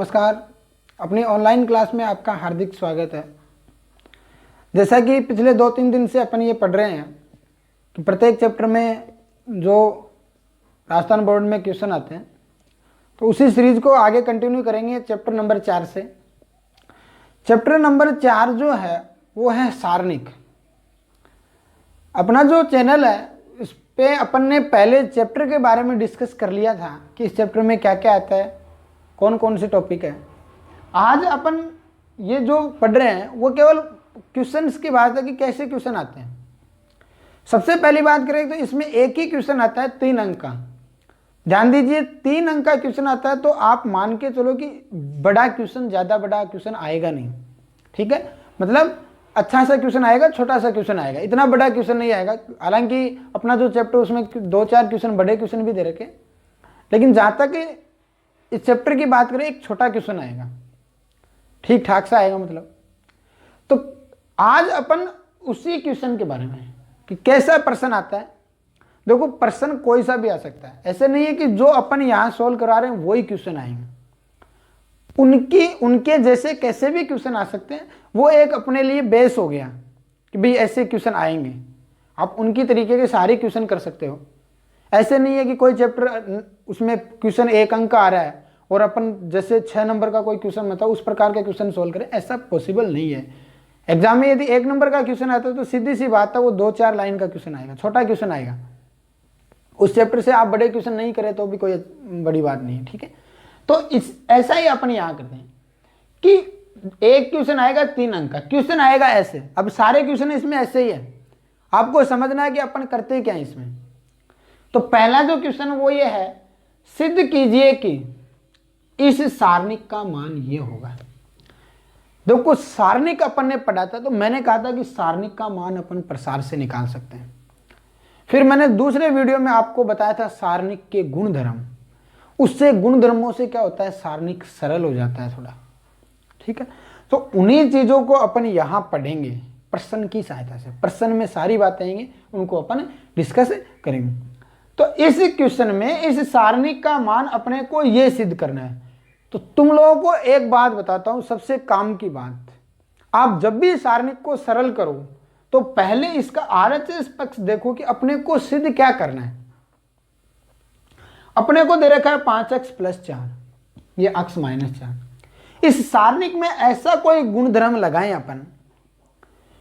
नमस्कार। अपनी online class में आपका हार्दिक स्वागत है। जैसा कि पिछले 2-3 दिन से अपन ये पढ़ रहे हैं कि प्रत्येक चैप्टर में जो राजस्थान बोर्ड में क्वेश्चन आते हैं, तो उसी सीरीज को आगे कंटिन्यू करेंगे चैप्टर नंबर 4 से। चैप्टर नंबर 4 जो है वो है सारणिक। अपना जो चैनल है इस पे अपन ने पहले चैप्टर के बारे में डिस्कस कर लिया था कि इस चैप्टर में क्या क्या आता है, कौन कौन से टॉपिक है। आज अपन ये जो पढ़ रहे हैं वो केवल क्वेश्चंस की बात है कि कैसे क्वेश्चन आते हैं। सबसे पहली बात करें तो इसमें एक ही क्वेश्चन आता है 3 अंक का। ध्यान दीजिए, 3 अंक का क्वेश्चन आता है तो आप मान के चलो कि बड़ा क्वेश्चन, ज़्यादा बड़ा क्वेश्चन आएगा नहीं। ठीक है, मतलब अच्छा सा क्वेश्चन आएगा, छोटा सा क्वेश्चन आएगा, इतना बड़ा क्वेश्चन नहीं आएगा। हालांकि अपना जो चैप्टर उसमें 2-4 क्वेश्चन, बड़े क्वेश्चन भी दे रखे, लेकिन जहाँ तक इस चैप्टर की बात करें एक छोटा क्वेश्चन आएगा, ठीक ठाक सा आएगा मतलब। तो आज अपन उसी क्वेश्चन के बारे में कि कैसा प्रश्न आता है। देखो, प्रश्न कोई सा भी आ सकता है, ऐसे नहीं है कि जो अपन यहाँ सोल्व करा रहे हैं वही क्वेश्चन आएंगे। उनके जैसे कैसे भी क्वेश्चन आ सकते हैं। वो एक अपने लिए बेस हो गया कि भाई ऐसे क्वेश्चन आएंगे, आप उनकी तरीके के सारे क्वेश्चन कर सकते हो। ऐसे नहीं है कि कोई चैप्टर उसमें क्वेश्चन 1 अंक का आ रहा है और अपन जैसे 6 नंबर का कोई क्वेश्चन बताओ उस प्रकार के क्वेश्चन सोल्व करें, ऐसा पॉसिबल नहीं है। एग्जाम में यदि 1 नंबर का क्वेश्चन आता है तो सीधी सी बात है वो 2-4 लाइन का क्वेश्चन आएगा, छोटा क्वेश्चन आएगा। उस चैप्टर से आप बड़े क्वेश्चन नहीं करें तो भी कोई बड़ी बात नहीं है। ठीक है, तो ऐसा ही अपन यहाँ करते हैं कि एक क्वेश्चन आएगा 3 अंक का, क्वेश्चन आएगा ऐसे। अब सारे क्वेश्चन इसमें ऐसे ही है, आपको समझना है कि अपन करते क्या है इसमें। तो पहला जो क्वेश्चन वो ये है, सिद्ध कीजिए कि इस सारणिक का मान ये होगा। देखो, सारणिक अपन ने पढ़ा था तो मैंने कहा था कि सारणिक का मान अपन प्रसार से निकाल सकते हैं। फिर मैंने दूसरे वीडियो में आपको बताया था सारणिक के गुणधर्म। उससे गुणधर्मों से क्या होता है, सारणिक सरल हो जाता है थोड़ा। ठीक है, तो उन्हीं चीजों को अपन यहां पढ़ेंगे प्रश्न की सहायता से। प्रश्न में सारी बातें आएंगी, उनको अपन डिस्कस करेंगे। तो इस क्वेश्चन में इस सारणिक का मान अपने को ये सिद्ध करना है। तो तुम लोगों को एक बात बताता हूं, सबसे काम की बात, आप जब भी सारणिक को सरल करो तो पहले इसका आरएचएस पक्ष देखो कि अपने को सिद्ध क्या करना है। अपने को दे रखा है 5x + 4, ये x - 4। इस सारणिक में ऐसा कोई गुणधर्म लगाएं अपन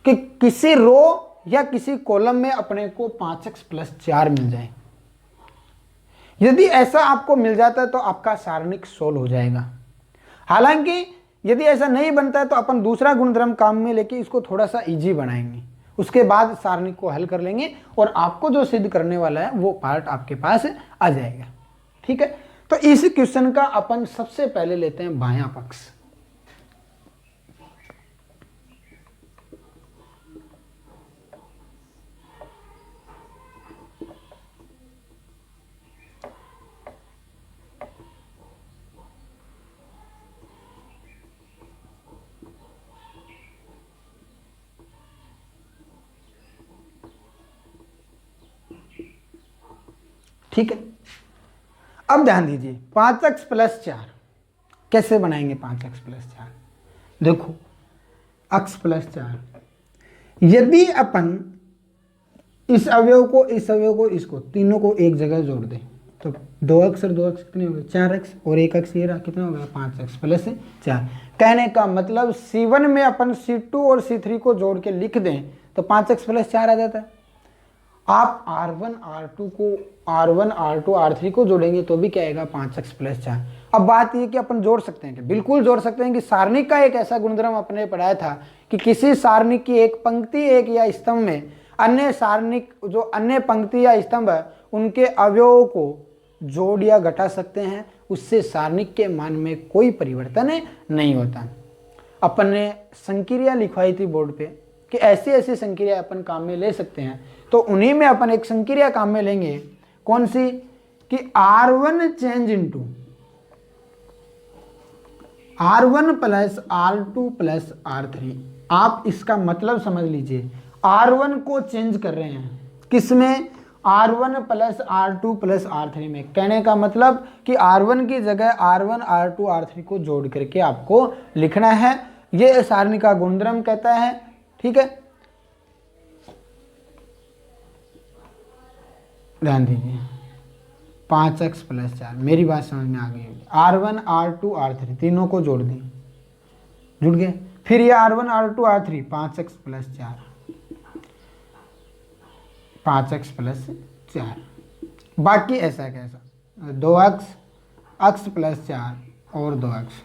कि किसी रो या किसी कॉलम में अपने को 5x + 4 मिल जाए। यदि ऐसा आपको मिल जाता है तो आपका सारणिक सोल्व हो जाएगा। हालांकि यदि ऐसा नहीं बनता है तो अपन दूसरा गुणधर्म काम में लेके इसको थोड़ा सा इजी बनाएंगे, उसके बाद सारणिक को हल कर लेंगे और आपको जो सिद्ध करने वाला है वो पार्ट आपके पास आ जाएगा। ठीक है, तो इस क्वेश्चन का अपन सबसे पहले लेते हैं बायां पक्ष। ठीक है, अब ध्यान दीजिए 5x + 4 कैसे बनाएंगे। 5x + 4 देखो, x + 4 यदि अपन इस अवयव को, इस अवयव को, इसको तीनों को एक जगह जोड़ दें तो 2x और 2x कितने हो गए, 4x, और 1x ये रहा, कितना हो गया 5x + 4। कहने का मतलब C1 में अपन C2 और C3 को जोड़ के लिख दें तो 5x + 4 आ जाता है। आप R1 R2 को, R1 R2 R3 को जोड़ेंगे तो भी क्या आएगा, 5x + 4। अब बात ये कि अपन जोड़ सकते हैं कि बिल्कुल जोड़ सकते हैं कि सारणिक का एक ऐसा गुणधर्म अपने पढ़ाया था कि किसी सारणिक की एक पंक्ति, एक या स्तंभ में अन्य सारणिक जो अन्य पंक्ति या स्तंभ है उनके अवयवों को जोड़ या घटा सकते हैं, उससे सारणिक के मान में कोई परिवर्तन नहीं होता। अपन ने संक्रिया लिखवाई थी बोर्ड पे कि ऐसी ऐसी संक्रिया अपन काम में ले सकते हैं, तो उन्हीं में अपन एक संक्रिया काम में लेंगे। कौन सी, कि R1 change into R1 + R2 + R3। आप इसका मतलब समझ लीजिए, R1 को चेंज कर रहे हैं किसमें, R1 plus R2 plus R3 में। कहने का मतलब कि R1 की जगह R1 R2 R3 को जोड़ करके आपको लिखना है। ये सारणी का गुणधर्म कहता है। ठीक है, ध्यान दीजिए 5x प्लस 4, मेरी बात समझ में आ गई होगी। R1 R2 R3 तीनों को जोड़ दें, जुड़ गए। फिर ये R1 R2 R3 5x plus 4, 5x plus 4, बाकी ऐसा कैसा 2x x प्लस 4 और 2x।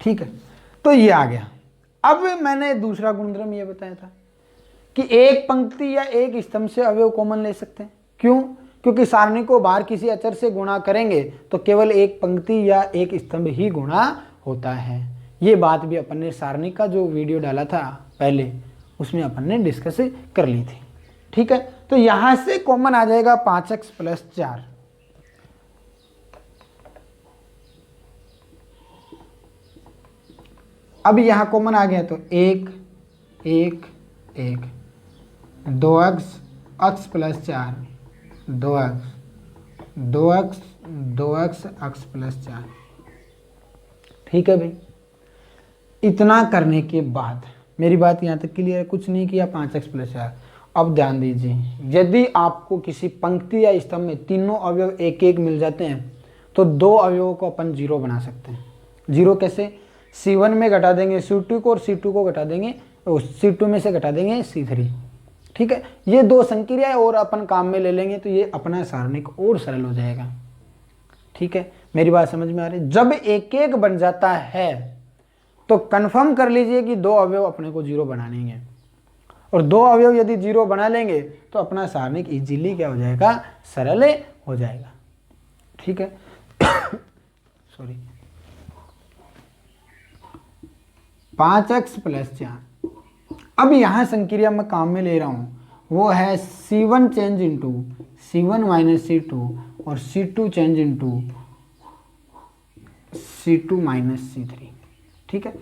ठीक है, तो ये आ गया। अब मैंने दूसरा गुणधर्म ये बताया था कि एक पंक्ति या एक स्तंभ से अवयव कॉमन ले सकते हैं। क्यों? क्योंकि सारणी को बाहर किसी अचर से गुणा करेंगे तो केवल एक पंक्ति या एक स्तंभ ही गुणा होता है। ये बात भी अपन ने सारणी का जो वीडियो डाला था पहले, उसमें अपन ने डिस्कस कर ली थी। ठीक है, तो यहां से कॉमन आ जाएगा 5x प्लस 4। अब यहां कॉमन आ गया तो 1 1 1, 2x x plus 4, 2x 2x 2x x plus 4। ठीक है भाई, इतना करने के बाद मेरी बात यहाँ तक क्लियर है? कुछ नहीं किया, 5x प्लस 4। अब ध्यान दीजिए, यदि आपको किसी पंक्ति या स्तंभ में तीनों अवयव एक एक मिल जाते हैं तो दो अवयवों को अपन जीरो बना सकते हैं। जीरो कैसे? C1 में घटा देंगे C2 को और C2 को घटा देंगे, C2 में से घटा देंगे C3। ठीक है, ये दो संक्रियाएं और अपन काम में ले लेंगे तो ये अपना सारणिक और सरल हो जाएगा। ठीक है, मेरी बात समझ में आ रही है? जब एक एक बन जाता है तो कंफर्म कर लीजिए कि दो अवयव अपने को जीरो बना लेंगे, और दो अवयव यदि जीरो बना लेंगे तो अपना सारणिक इजीली क्या हो जाएगा? सरल हो जाएगा। ठीक है सॉरी, 5x प्लस 4। अब यहां संक्रिया मैं काम में ले रहा हूं, वो है C1 change into C1 minus C2 और C2 change into C2 minus C3। ठीक है,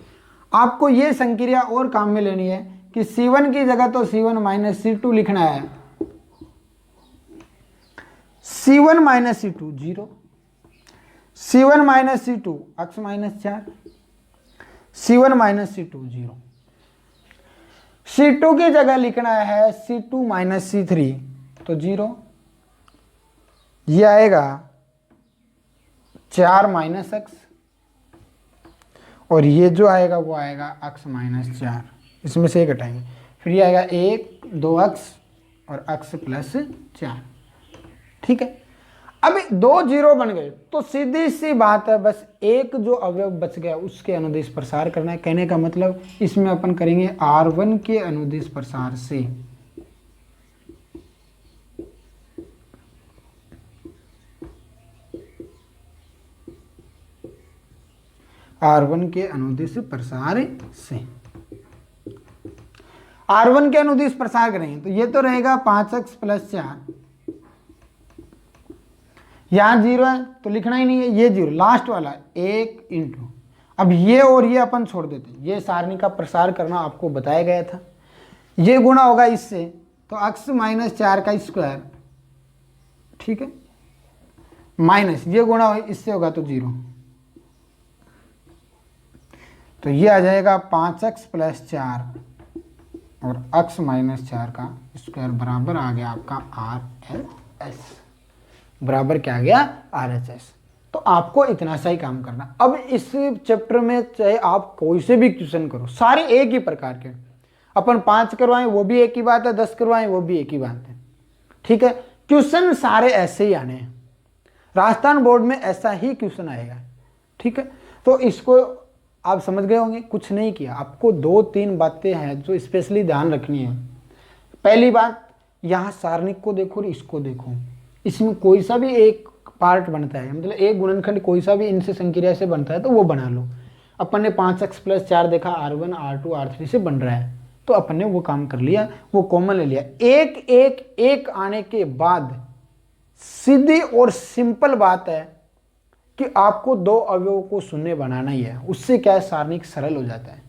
आपको ये संक्रिया और काम में लेनी है कि C1 की जगह तो C1 माइनस C2 लिखना है। C1 minus C2 0, C1 minus C2 x minus 4, C1 minus C2 0। C2 की जगह लिखना है C2 माइनस C3 तो 0, ये आएगा 4 माइनस x, और ये जो आएगा वो आएगा x माइनस 4, इसमें से घटाएंगे, फिर ये आएगा 1 2x और x प्लस 4। ठीक है, अब दो जीरो बन गए तो सीधी सी बात है, बस एक जो अवयव बच गया उसके अनुदिश प्रसार करना है। कहने का मतलब इसमें अपन करेंगे R1 के अनुदिश प्रसार से R1 के अनुदिश प्रसार से R1 के अनुदिश प्रसार करेंगे तो ये तो रहेगा 5x प्लस 4, यहां जीरो है तो लिखना ही नहीं है, ये जीरो लास्ट वाला 1 इंटू, अब ये और ये अपन छोड़ देते हैं, ये सारणी का प्रसार करना आपको बताया गया था। ये गुणा होगा इससे तो x माइनस 4 का स्क्वायर, ठीक है, माइनस ये गुणा इससे होगा तो 0, तो ये आ जाएगा 5x प्लस 4 और x माइनस 4 का स्क्वायर बराबर आ गया आपका RHS, बराबर क्या आ गया? RHS। तो आपको इतना सा ही काम करना। अब इस चैप्टर में चाहे आप कोई से भी क्वेश्चन करो, सारे एक ही प्रकार के, अपन 5 करवाएं वो भी एक ही बात है, 10 करवाएं वो भी एक ही बात है। ठीक है, क्वेश्चन सारे ऐसे ही आने हैं, राजस्थान बोर्ड में ऐसा ही क्वेश्चन आएगा। ठीक है, तो इसको आप समझ गए होंगे, कुछ नहीं किया। आपको 2-3 बातें हैं जो स्पेशली ध्यान रखनी है। पहली बात, यहाँ सारणिक को देखो और इसको देखो, इसमें कोई सा भी एक पार्ट बनता है, मतलब एक गुणनखंड कोई सा भी इनसे संक्रिया से बनता है तो वो बना लो। अपन ने 5x प्लस 4 देखा R1 R2 R3 से बन रहा है तो अपन ने वो काम कर लिया, वो कॉमन ले लिया। एक एक एक आने के बाद सीधी और सिंपल बात है कि आपको दो अवयवों को शून्य बनाना ही है, उससे क्या है सारणिक सरल हो जाता है।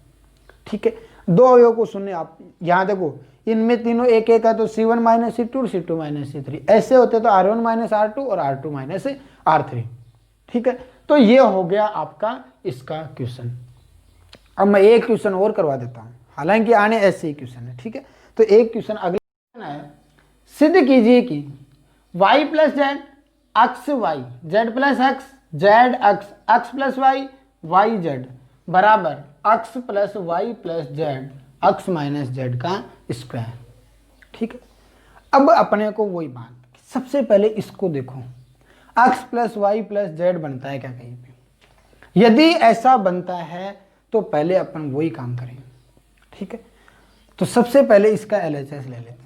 ठीक है, दो अवयव को शून्य। आप यहाँ देखो इनमें तीनों एक एक है तो C1 माइनस C2 और C2 माइनस C3, ऐसे होते तो R1 माइनस R2 और R2 माइनस R3। ठीक है, तो ये हो गया आपका इसका क्वेश्चन। अब मैं एक क्वेश्चन और करवा देता हूँ, हालांकि आने ऐसे ही क्वेश्चन है। ठीक है, तो एक क्वेश्चन अगला क्वेश्चन है, सिद्ध कीजिए कि y plus Z X y, z plus x Z X, X plus Y Y Z बराबर X plus Y plus Z X minus Z का स्क्वायर। ठीक है, अब अपने को वही बात, सबसे पहले इसको देखो, अक्स प्लस वाई प्लस जेड बनता है क्या कहीं पे? यदि ऐसा बनता है तो पहले अपन वही काम करेंगे। ठीक है, तो सबसे पहले इसका LHS ले लेते हैं।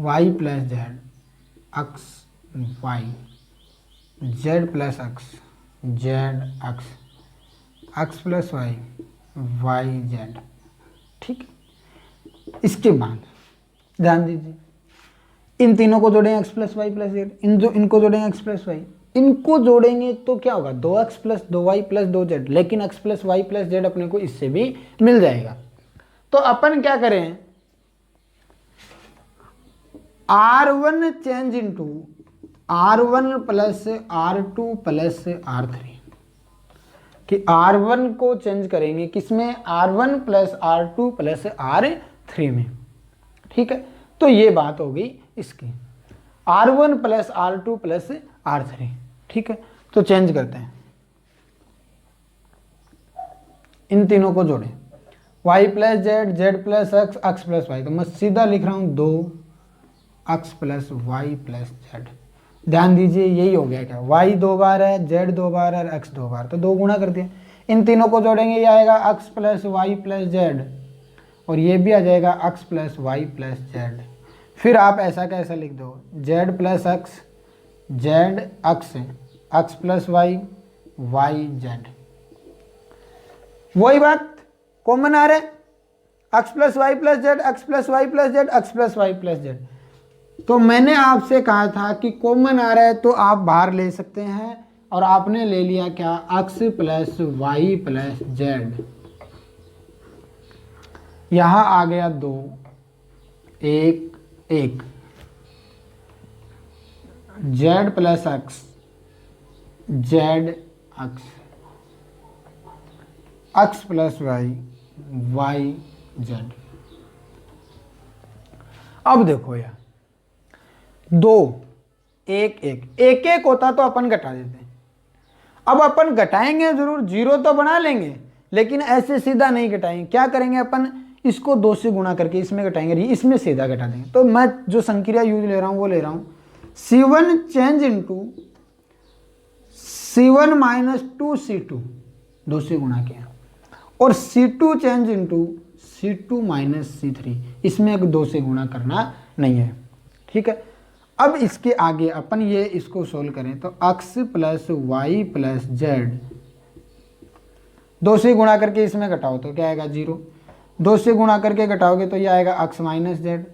y plus Z X Y, Z plus अक्स जेड अक्स, अक्स प्लस वाई वाई जेड। ठीक, इसके बाद ध्यान दीजिए, इन तीनों को जोड़ेंगे x plus Y plus z, इनको जोड़ेंगे x प्लस वाई, इनको जोड़ेंगे तो क्या होगा 2x plus 2y plus 2z, लेकिन x plus Y plus z अपने को इससे भी मिल जाएगा। तो अपन क्या करें, R1 change into R1 plus R2 plus R3, कि R1 को चेंज करेंगे किसमें, R1 plus R2 plus R3 में। ठीक है, तो ये बात हो गई इसकी, R1 plus R2 plus R3। ठीक है, तो चेंज करते हैं, इन तीनों को जोड़ें, y plus z, z plus x, x plus y, तो मैं सीधा लिख रहा हूं 2 x plus Y plus z. ध्यान दीजिए यही हो गया क्या, y 2 बार है, z 2 बार है, x 2 बार, तो 2 गुणा कर दिया। इन तीनों को जोड़ेंगे, ये आएगा x plus Y plus z, और ये भी आ जाएगा x plus Y plus z. फिर आप ऐसा कैसा लिख दो, z plus x z x, x plus Y Y z. वही बात कॉमन आ रहा है, x plus Y plus z, x plus Y plus z, x plus Y plus z. तो मैंने आपसे कहा था कि कॉमन आ रहा है तो आप बाहर ले सकते हैं, और आपने ले लिया क्या, x plus Y plus z. यहां आ गया 2 1 1, z plus x z x, x plus Y Y z. अब देखो यार, 2 1 1 1 1 होता तो अपन घटा देते, अब अपन घटाएंगे जरूर, जीरो तो बना लेंगे, लेकिन ऐसे सीधा नहीं घटाएंगे। क्या करेंगे अपन, इसको 2 से गुणा करके इसमें घटाएंगे, इसमें सीधा घटा देंगे। तो मैं जो संक्रिया यूज ले रहा हूं वो ले रहा हूं, C1 change into C1 minus 2C2, 2 से गुणा किया, और C2 change into C2 minus C3, इसमें 2 से गुणा करना नहीं है। ठीक है, अब इसके आगे अपन ये इसको सोल्व करें तो x plus Y plus z, 2 से गुणा करके इसमें घटाओ तो क्या आएगा 0, 2 से गुणा करके घटाओगे तो ये आएगा x माइनस जेड,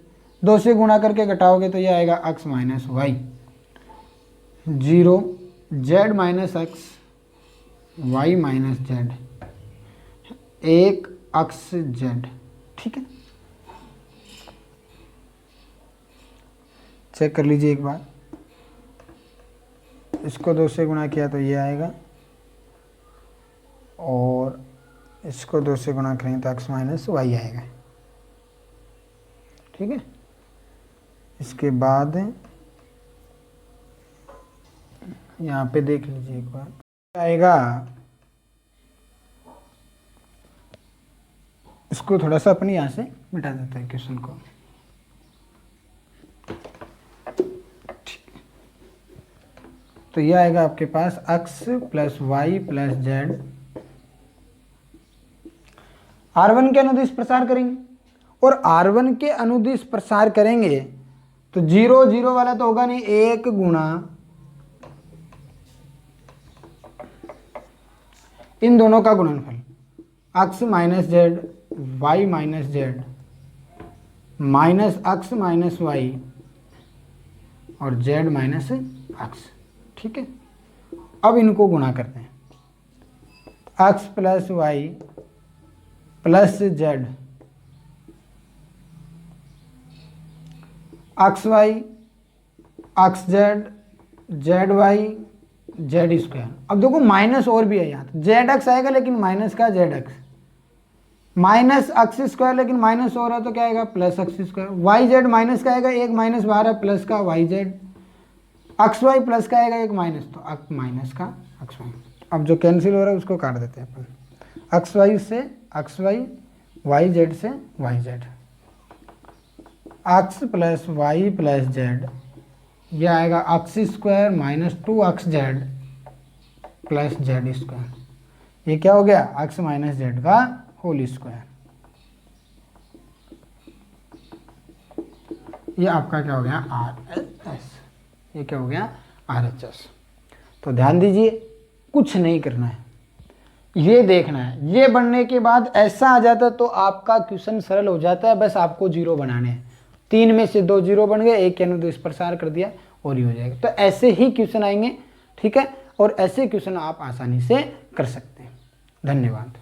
2 से गुणा करके घटाओगे तो ये आएगा x minus y, 0 z minus x y minus z, 1 x z. ठीक है, चेक कर लीजिए एक बार, इसको 2 से गुणा किया तो ये आएगा, और इसको 2 से गुणा करें तो x माइनस वाई आएगा। ठीक है, इसके बाद यहाँ पे देख लीजिए एक बार आएगा, इसको थोड़ा सा अपनी यहाँ से मिटा देते हैं क्वेश्चन को। तो यह आएगा आपके पास x plus Y plus z, R1 के अनुदिश प्रसार करेंगे, और R1 के अनुदिश प्रसार करेंगे तो 0 0 वाला तो होगा नहीं, 1 गुणा इन दोनों का गुणनफल, x minus Z Y minus Z minus x minus Y और z माइनस अक्स। ठीक है, अब इनको गुणा करते हैं, X plus Y plus Z, X Y X Z Z Y Z square. अब देखो माइनस और भी है यहाँ, जेड एक्स आएगा लेकिन माइनस का जेड एक्स, माइनस अक्स स्क्वायर लेकिन माइनस हो रहा है तो क्या आएगा प्लस अक्स स्क्वायर, वाई जेड माइनस का आएगा, एक माइनस बाहर है प्लस का Y Z, X Y plus का आएगा एक माइनस, तो माइनस का अक्स वाई। अब जो कैंसिल हो रहा है उसको काट देते हैं अपन, अक्स वाई से अक्स वाई जेड से वाई जेड, अक्स प्लस वाई प्लस जेड, ये आएगा अक्स स्क्वायर माइनस 2 अक्स जेड प्लस जेड स्क्वायर, ये क्या हो गया अक्स माइनस जेड का होल स्क्वायर। ये आपका क्या हो गया आर एस, ये क्या हो गया आर एच एस। तो ध्यान दीजिए, कुछ नहीं करना है, ये देखना है, ये बनने के बाद ऐसा आ जाता है तो आपका क्वेश्चन सरल हो जाता है, बस आपको जीरो बनाने हैं, 3 में से 2 जीरो बन गए, एक कैन इस प्रसार कर दिया और ये हो जाएगा। तो ऐसे ही क्वेश्चन आएंगे, ठीक है, और ऐसे क्वेश्चन आप आसानी से कर सकते हैं। धन्यवाद।